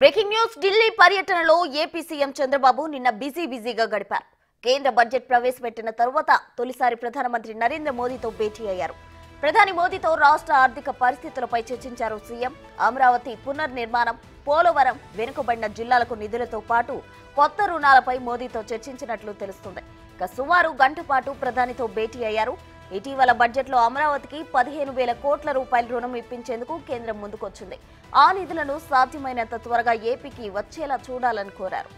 Breaking news Delhi పర్యటనలో AP CM Chandrababu నిన్న బిజీగా గడిపారు. కేంద్ర బడ్జెట్ ప్రవేశపెట్టిన తరువాత తొలిసారి ప్రధానమంత్రి నరేంద్ర మోదీతో భేటీ అయ్యారు. ప్రధాని మోదీతో రాష్ట్ర ఆర్థిక పరిస్థితులపై చర్చించారు సీఎం. అమరావతి పునర్నిర్మాణం, పోలవరం, వెనుకబడిన జిల్లాలకు నిధులతో పాటు కొత్త రుణాలపై మోదీతో చర్చించినట్లు తెలుస్తుంది. ఇక సుమారు గంట పాటు ప్రధానితో భేటీ అయ్యారు. ఇటీవల బడ్జెట్లో అమరావతికి 15,000 కోట్ల రూపాయల రుణం ఇప్పించేందుకు కేంద్రం ముందుకొచ్చింది. ఆ నిధులను సాధ్యమైనంత త్వరగా ఏపీకి వచ్చేలా చూడాలని కోరారు.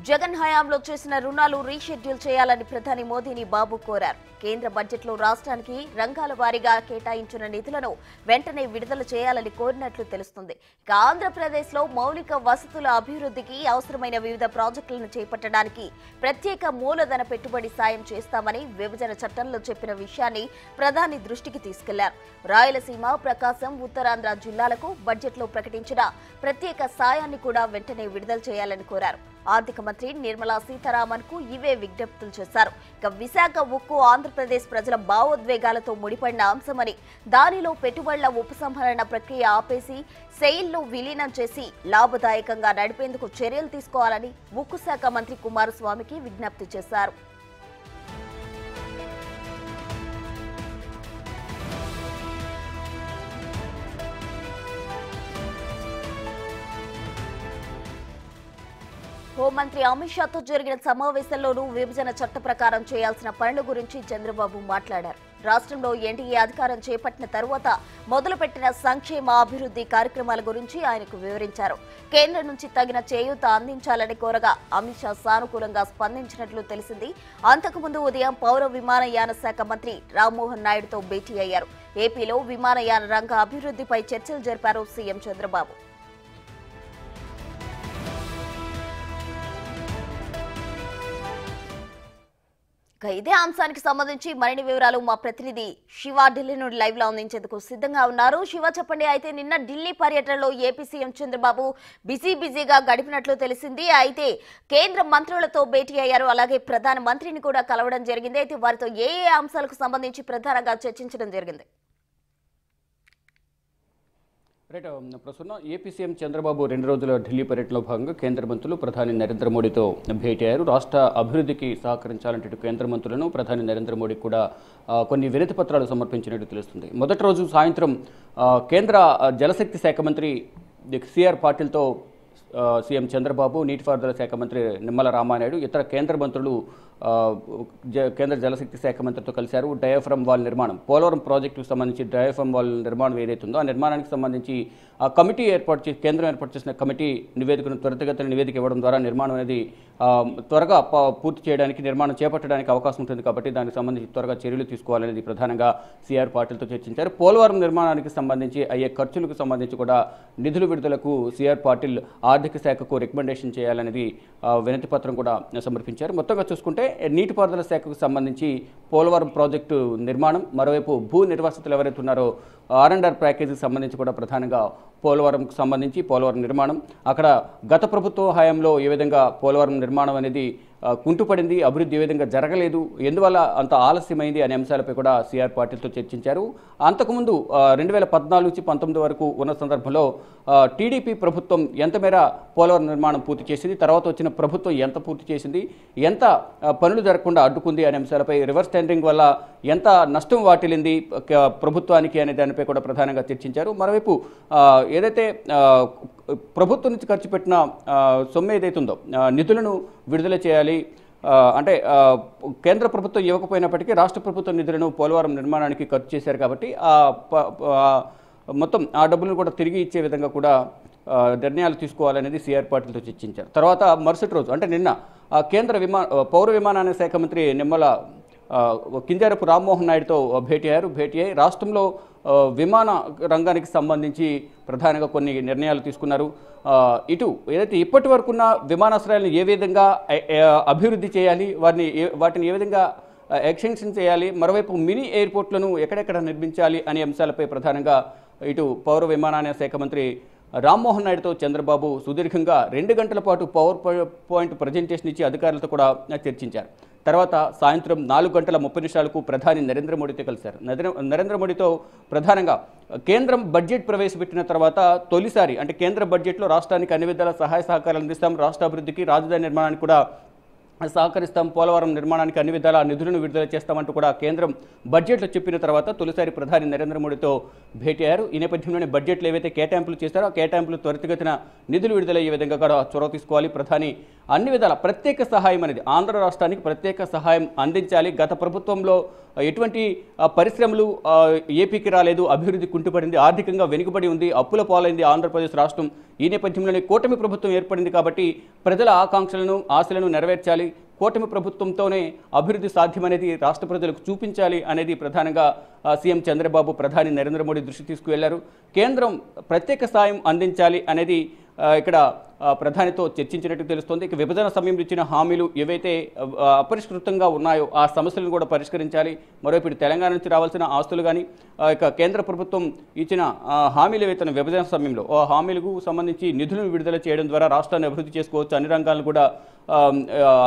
జగన్ హయాంలో చేసిన రుణాలు రీషెడ్యూల్ చేయాలని ప్రధాని మోదీని బాబు కోరారు. కేంద్ర బడ్జెట్లో రాష్ట్రానికి రంగాల వారీగా కేటాయించిన నిధులను వెంటనే విడుదల చేయాలని కోరినట్లు తెలుస్తుంది. ఇక ఆంధ్రప్రదేశ్లో మౌలిక వసతుల అభివృద్ధికి అవసరమైన వివిధ ప్రాజెక్టులను చేపట్టడానికి ప్రత్యేక మూలధన పెట్టుబడి సాయం చేస్తామని విభజన చట్టంలో చెప్పిన విషయాన్ని ప్రధాని దృష్టికి తీసుకెళ్లారు. రాయలసీమ, ప్రకాశం, ఉత్తరాంధ్ర జిల్లాలకు బడ్జెట్లో ప్రకటించిన ప్రత్యేక సాయాన్ని కూడా వెంటనే విడుదల చేయాలని కోరారు. ఆర్థిక మంత్రి నిర్మలా సీతారామన్ కు ఇవే విజ్ఞప్తులు చేశారు. ఇక విశాఖ ఉక్కు ఆంధ్రప్రదేశ్ ప్రజల భావోద్వేగాలతో ముడిపడిన అంశమని, దానిలో పెట్టుబడుల ఉపసంహరణ ప్రక్రియ ఆపేసి సెయిల్లో విలీనం చేసి లాభదాయకంగా నడిపేందుకు చర్యలు తీసుకోవాలని ఉక్కు శాఖ మంత్రి కుమారస్వామికి విజ్ఞప్తి చేశారు. హోంమంత్రి అమిత్ షాతో జరిగిన సమావేశంలోనూ విభజన చట్ట ప్రకారం చేయాల్సిన పనుల గురించి చంద్రబాబు మాట్లాడారు. రాష్ట్రంలో ఎన్డీఏ అధికారం చేపట్టిన తరువాత మొదలుపెట్టిన సంక్షేమ అభివృద్ధి కార్యక్రమాల గురించి ఆయనకు వివరించారు. కేంద్రం నుంచి తగిన చేయూత అందించాలని కోరగా అమిత్ షా సానుకూలంగా స్పందించినట్లు తెలిసింది. అంతకుముందు ఉదయం పౌర విమానయాన శాఖ మంత్రి రామ్మోహన్ నాయుడుతో భేటీ అయ్యారు. ఏపీలో విమానయాన రంగ అభివృద్ధిపై చర్చలు జరిపారు సీఎం చంద్రబాబు. ఇదే అంశానికి సంబంధించి మరిన్ని వివరాలు మా ప్రతినిధి శివ ఢిల్లీ నుండి లైవ్ లో అందించేందుకు సిద్ధంగా ఉన్నారు. శివ, చెప్పండి. అయితే నిన్న ఢిల్లీ పర్యటనలో ఏపీ సీఎం చంద్రబాబు బిజీగా గడిపినట్లు తెలిసింది. అయితే కేంద్ర మంత్రులతో భేటీ అయ్యారు, అలాగే ప్రధాన మంత్రిని కూడా కలవడం జరిగింది. అయితే వారితో ఏ అంశాలకు సంబంధించి ప్రధానంగా చర్చించడం జరిగింది? రైట్, ప్రస్తుతం ఏపీ సీఎం చంద్రబాబు 2 రోజుల ఢిల్లీ పర్యటనలో భాగంగా కేంద్ర మంత్రులు ప్రధాని నరేంద్ర మోడీతో భేటీ అయ్యారు. రాష్ట్ర అభివృద్ధికి సహకరించాలంటే కేంద్ర మంత్రులను ప్రధాని నరేంద్ర మోడీ కూడా కొన్ని వినతి పత్రాలు సమర్పించినట్టు తెలుస్తుంది. మొదటి రోజు సాయంత్రం కేంద్ర జలశక్తి శాఖ మంత్రి సిఆర్ పాటిల్తో సీఎం చంద్రబాబు, నీటిపారుదల శాఖ మంత్రి నిమ్మల రామానాయుడు, ఇతర కేంద్ర మంత్రులు కేంద్ర జలశక్తి శాఖ మంత్రితో కలిశారు. డయాఫ్రమ్ వాల్ నిర్మాణం, పోలవరం ప్రాజెక్టుకు సంబంధించి డయాఫ్రమ్ వాల్ నిర్మాణం ఏదైతుందో ఆ నిర్మాణానికి సంబంధించి ఆ కమిటీ కేంద్రం ఏర్పాటు చేసిన కమిటీ నివేదికను త్వరితగతిన నివేదిక ఇవ్వడం ద్వారా నిర్మాణం అనేది త్వరగా పూర్తి చేయడానికి, నిర్మాణం చేపట్టడానికి అవకాశం ఉంటుంది. కాబట్టి దానికి సంబంధించి త్వరగా చర్యలు తీసుకోవాలనేది ప్రధానంగా సిఆర్ పాటిల్తో చర్చించారు. పోలవరం నిర్మాణానికి సంబంధించి అయ్యే ఖర్చులకు సంబంధించి కూడా నిధుల విడుదలకు సిఆర్ పాటిల్ ఆర్థిక శాఖకు రికమెండేషన్ చేయాలనేది వినతి పత్రం కూడా సమర్పించారు. మొత్తంగా చూసుకుంటే నీటిపారుదల శాఖకు సంబంధించి పోలవరం ప్రాజెక్టు నిర్మాణం, మరోవైపు భూ నిర్వాసితులు ఎవరైతే ఉన్నారో R&R ప్యాకేజీకి సంబంధించి కూడా ప్రధానంగా పోలవరంకు సంబంధించి పోలవరం నిర్మాణం, అక్కడ గత ప్రభుత్వ హయాంలో ఏ విధంగా పోలవరం నిర్మాణం అనేది కుంటుపడింది, అభివృద్ధి ఏ విధంగా జరగలేదు, ఎందువల్ల అంత ఆలస్యమైంది అనే అంశాలపై కూడా సిఆర్ పాటిల్తో చర్చించారు. అంతకుముందు 2014 నుంచి 19 వరకు ఉన్న సందర్భంలో టీడీపీ ప్రభుత్వం ఎంత మేర పోలవరం నిర్మాణం పూర్తి చేసింది, తర్వాత వచ్చిన ప్రభుత్వం ఎంత పూర్తి చేసింది, ఎంత పనులు జరగకుండా అడ్డుకుంది అనే అంశాలపై, రివర్స్ టెండరింగ్ వల్ల ఎంత నష్టం వాటిల్లింది ప్రభుత్వానికి అనే దానిపై కూడా ప్రధానంగా చర్చించారు. మరోవైపు ఏదైతే ప్రభుత్వం నుంచి ఖర్చు పెట్టిన సొమ్ము ఏదైతుందో నిధులను విడుదల చేయాలి, అంటే కేంద్ర ప్రభుత్వం ఇవ్వకపోయినప్పటికీ రాష్ట్ర ప్రభుత్వం నిధులను పోలవరం నిర్మాణానికి ఖర్చు చేశారు. కాబట్టి మొత్తం ఆ డబ్బులను కూడా తిరిగి ఇచ్చే విధంగా కూడా నిర్ణయాలు తీసుకోవాలనేది సిఆర్ పాటిల్తో చర్చించారు. తర్వాత మరుసటి రోజు అంటే నిన్న కేంద్ర పౌర విమానయాన శాఖ మంత్రి నిమ్మల కింజారపు రామ్మోహన్ నాయుడుతో భేటీ అయ్యి రాష్ట్రంలో విమాన రంగానికి సంబంధించి ప్రధానంగా కొన్ని నిర్ణయాలు తీసుకున్నారు. ఇటు ఏదైతే ఇప్పటి వరకున్న విమానాశ్రయాలను ఏ విధంగా అభివృద్ధి చేయాలి, వాటిని ఏ విధంగా ఎక్స్టెన్షన్ చేయాలి, మరోవైపు మినీ ఎయిర్పోర్ట్లను ఎక్కడెక్కడ నిర్మించాలి అనే అంశాలపై ప్రధానంగా ఇటు పౌర విమానయాన శాఖ మంత్రి రామ్మోహన్ నాయుడుతో చంద్రబాబు సుదీర్ఘంగా 2 గంటల పాటు పవర్ పాయింట్ ప్రజెంటేషన్ ఇచ్చి అధికారులతో కూడా చర్చించారు. తర్వాత సాయంత్రం 4:30 ప్రధాని నరేంద్ర మోడీతో కలిశారు. నరేంద్ర మోడీతో ప్రధానంగా కేంద్రం బడ్జెట్ ప్రవేశపెట్టిన తర్వాత తొలిసారి అంటే కేంద్ర బడ్జెట్లో రాష్ట్రానికి అన్ని విధాల సహాయ సహకారాలు అందిస్తాం, రాష్ట్ర అభివృద్ధికి రాజధాని నిర్మాణానికి కూడా సహకరిస్తాం, పోలవరం నిర్మాణానికి అన్ని విధాల నిధులను విడుదల చేస్తామంటూ కూడా కేంద్రం బడ్జెట్లో చెప్పిన తర్వాత తొలిసారి ప్రధాని నరేంద్ర మోడీతో భేటీ అయ్యారు. ఈ నేపథ్యంలోనే బడ్జెట్లో ఏవైతే కేటాయింపులు చేశారో ఆ కేటాయింపులు త్వరితగతిన నిధులు విడుదలయ్యే విధంగా కూడా చొరవ తీసుకోవాలి. ప్రధాని అన్ని విధాల ప్రత్యేక సహాయం అనేది ఆంధ్ర రాష్ట్రానికి ప్రత్యేక సహాయం అందించాలి. గత ప్రభుత్వంలో ఎటువంటి పరిశ్రమలు ఏపీకి రాలేదు, అభివృద్ధి కుంటుపడింది, ఆర్థికంగా వెనుకబడి ఉంది, అప్పుల పాలైంది ఆంధ్రప్రదేశ్ రాష్ట్రం. ఈ నేపథ్యంలోనే కూటమి ప్రభుత్వం ఏర్పడింది కాబట్టి ప్రజల ఆకాంక్షలను ఆశలను నెరవేర్చాలి, కూటమి ప్రభుత్వంతోనే అభివృద్ధి సాధ్యమనేది రాష్ట్ర ప్రజలకు చూపించాలి అనేది ప్రధానంగా సీఎం చంద్రబాబు ప్రధాని నరేంద్ర మోడీ దృష్టి తీసుకువెళ్లారు. కేంద్రం ప్రత్యేక సాయం అందించాలి అనేది ఇక్కడ ప్రధానితో చర్చించినట్టు తెలుస్తోంది. ఇక విభజన సమయంలో ఇచ్చిన హామీలు ఏవైతే అపరిష్కృతంగా ఉన్నాయో ఆ సమస్యలను కూడా పరిష్కరించాలి. మరోపటి తెలంగాణ నుంచి రావాల్సిన ఆస్తులు కానీ ఇక కేంద్ర ప్రభుత్వం ఇచ్చిన హామీలు ఏవైతే విభజన సమయంలో ఆ హామీలకు సంబంధించి నిధులను విడుదల చేయడం ద్వారా రాష్ట్రాన్ని అభివృద్ధి చేసుకోవచ్చు, అన్ని రంగాలను కూడా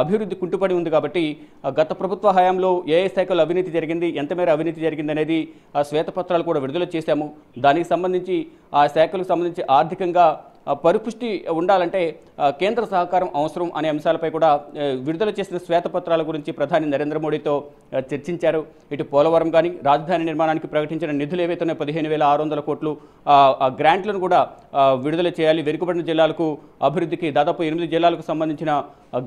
అభివృద్ధి కుంటుపడి ఉంది కాబట్టి గత ప్రభుత్వ హయాంలో ఏ శాఖలో అవినీతి జరిగింది, ఎంత మేర అవినీతి జరిగింది అనేది ఆ శ్వేతపత్రాలు కూడా విడుదల చేశాము. దానికి సంబంధించి ఆ శాఖలకు సంబంధించి ఆర్థికంగా పరిపుష్టి ఉండాలంటే కేంద్ర సహకారం అవసరం అనే అంశాలపై కూడా విడుదల చేసిన శ్వేతపత్రాల గురించి ప్రధాని నరేంద్ర మోడీతో చర్చించారు. ఇటు పోలవరం కానీ రాజధాని నిర్మాణానికి ప్రకటించిన నిధులు ఏవైతే 15,600 కోట్లు ఆ గ్రాంట్లను కూడా విడుదల చేయాలి. వెనుకబడిన జిల్లాలకు అభివృద్ధికి దాదాపు 8 జిల్లాలకు సంబంధించిన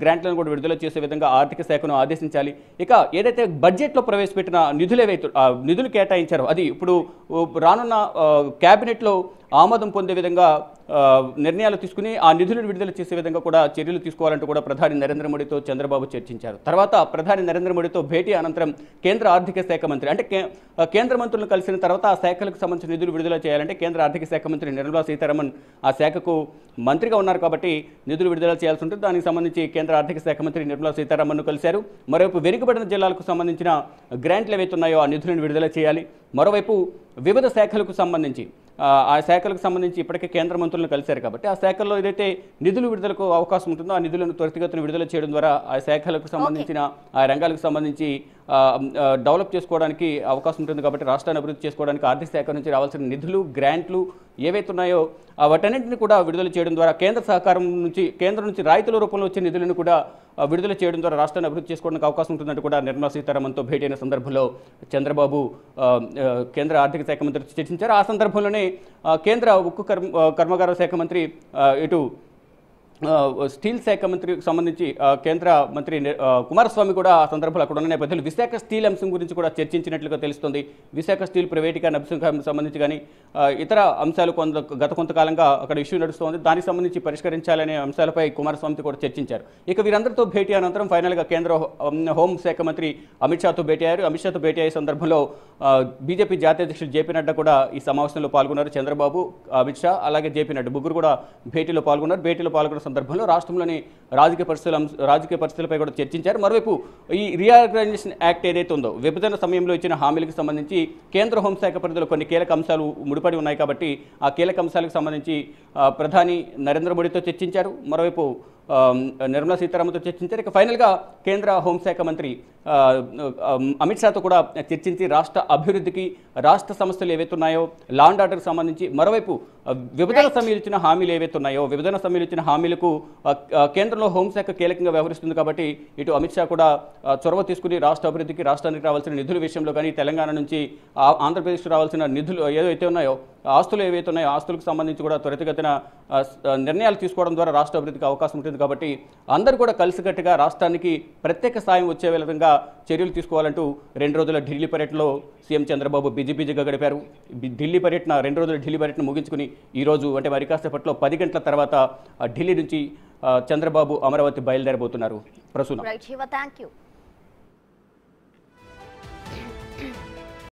గ్రాంట్లను కూడా విడుదల చేసే విధంగా ఆర్థిక శాఖను ఆదేశించాలి. ఇక ఏదైతే బడ్జెట్లో ప్రవేశపెట్టిన నిధులు ఏవైతే నిధులు కేటాయించారో అది ఇప్పుడు రానున్న క్యాబినెట్లో ఆమోదం పొందే విధంగా నిర్ణయాలు తీసుకుని ఆ నిధులను విడుదల చేసే విధంగా కూడా చర్యలు తీసుకోవాలంటూ కూడా ప్రధాని నరేంద్ర మోడీతో చంద్రబాబు చర్చించారు. తర్వాత ప్రధాని నరేంద్ర మోడీతో భేటీ అనంతరం కేంద్ర ఆర్థిక శాఖ మంత్రి అంటే కేంద్ర మంత్రులను కలిసిన తర్వాత ఆ శాఖలకు సంబంధించిన నిధులు విడుదల చేయాలంటే కేంద్ర ఆర్థిక శాఖ మంత్రి నిర్మలా సీతారామన్ ఆ శాఖకు మంత్రిగా ఉన్నారు కాబట్టి నిధులు విడుదల చేయాల్సి ఉంటుంది. దానికి సంబంధించి కేంద్ర ఆర్థిక శాఖ మంత్రి నిర్మలా సీతారామన్ను కలిశారు. మరోవైపు వెనుకబడిన జిల్లాలకు సంబంధించిన గ్రాంట్లు ఏవైతే ఉన్నాయో ఆ నిధులను విడుదల చేయాలి. మరోవైపు వివిధ శాఖలకు సంబంధించి ఆ శాఖలకు సంబంధించి ఇప్పటికే కేంద్ర మంత్రులను కలిశారు కాబట్టి ఆ శాఖల్లో ఏదైతే నిధులు విడుదలకు అవకాశం ఉంటుందో ఆ నిధులను త్వరితగతిన విడుదల చేయడం ద్వారా ఆ శాఖలకు సంబంధించిన ఆ రంగాలకు సంబంధించి డెవలప్ చేసుకోవడానికి అవకాశం ఉంటుంది. కాబట్టి రాష్ట్రాన్ని అభివృద్ధి చేసుకోవడానికి ఆర్థిక శాఖ నుంచి రావాల్సిన నిధులు గ్రాంట్లు ఏవైతే ఉన్నాయో వాటన్నింటినీ కూడా విడుదల చేయడం ద్వారా కేంద్రం నుంచి రాయితీల రూపంలో వచ్చే నిధులను కూడా విడుదల చేయడం ద్వారా రాష్ట్రాన్ని అభివృద్ధి చేసుకోవడానికి అవకాశం ఉంటుందంటూ కూడా నిర్మలా సీతారామన్తో భేటీ అయిన సందర్భంలో చంద్రబాబు కేంద్ర ఆర్థిక శాఖ మంత్రి చర్చించారు. ఆ సందర్భంలోనే కేంద్ర ఉక్కు కర్మాగార శాఖ మంత్రి ఇటు స్టీల్ శాఖ మంత్రికి సంబంధించి కేంద్ర మంత్రి కుమారస్వామి కూడా ఆ సందర్భంలో అక్కడ ఉన్న నేపథ్యంలో విశాఖ స్టీల్ అంశం గురించి కూడా చర్చించినట్లుగా తెలుస్తుంది. విశాఖ స్టీల్ ప్రైవేటీకరణ అంశం సంబంధించి కానీ ఇతర అంశాలు గత కొంతకాలంగా అక్కడ ఇష్యూ నడుస్తోంది. దానికి సంబంధించి పరిష్కరించాలనే అంశాలపై కుమారస్వామితో కూడా చర్చించారు. ఇక వీరందరితో భేటీ అనంతరం ఫైనల్గా కేంద్ర హోంశాఖ మంత్రి అమిత్ షాతో భేటీ అయ్యారు. అమిత్ షాతో భేటీ అయ్యే సందర్భంలో బీజేపీ జాతీయ అధ్యక్షుడు జేపీ నడ్డా కూడా ఈ సమావేశంలో పాల్గొన్నారు. చంద్రబాబు, అమిత్ షా అలాగే జేపీ నడ్డా ముగ్గురు కూడా భేటీలో పాల్గొన్నారు. భేటీలో పాల్గొన్న సందర్భంలో రాష్ట్రంలోని రాజకీయ పరిస్థితులపై కూడా చర్చించారు. మరోవైపు ఈ రీఆర్గనైజేషన్ యాక్ట్ ఏదైతే ఉందో విభజన సమయంలో ఇచ్చిన హామీలకు సంబంధించి కేంద్ర హోంశాఖ పరిధిలో కొన్ని కీలక అంశాలు ముడిపడి ఉన్నాయి కాబట్టి ఆ కీలక అంశాలకు సంబంధించి ప్రధాని నరేంద్ర మోడీతో చర్చించారు. మరోవైపు నిర్మలా సీతారామన్తో చర్చించారు. ఇక ఫైనల్గా కేంద్ర హోంశాఖ మంత్రి అమిత్ షాతో కూడా చర్చించి రాష్ట్ర అభివృద్ధికి రాష్ట్ర సమస్యలు ఏవైతే ఉన్నాయో లా అండ్ ఆర్డర్కి సంబంధించి మరోవైపు విభజన సమయంలో ఇచ్చిన హామీలు ఏవైతే ఉన్నాయో విభజన సమయంలో ఇచ్చిన హామీలకు కేంద్రంలో హోంశాఖ కీలకంగా వ్యవహరిస్తుంది కాబట్టి ఇటు అమిత్ షా కూడా చొరవ తీసుకుని రాష్ట్ర అభివృద్ధికి రాష్ట్రానికి రావాల్సిన నిధుల విషయంలో కానీ తెలంగాణ నుంచి ఆంధ్రప్రదేశ్కి రావాల్సిన నిధులు ఏదైతే ఉన్నాయో ఆస్తులు ఏవైతే ఉన్నాయో ఆస్తులకు సంబంధించి కూడా త్వరితగతిన నిర్ణయాలు తీసుకోవడం ద్వారా రాష్ట్ర అభివృద్ధికి అవకాశం ఉంటుంది. కాబట్టి అందరూ కూడా కలిసికట్టుగా రాష్ట్రానికి ప్రత్యేక సాయం వచ్చే విధంగా చర్యలు తీసుకోవాలంటూ 2 రోజుల ఢిల్లీ పర్యటనలో సీఎం చంద్రబాబు బిజీగా గడిపారు. ఢిల్లీ పర్యటన 2 రోజుల ఢిల్లీ పర్యటన ముగించుకుని ఈరోజు అంటే మరి కాసేపట్లో 10 గంటల తర్వాత ఢిల్లీ నుంచి చంద్రబాబు అమరావతి బయలుదేరబోతున్నారు. ప్రసూన.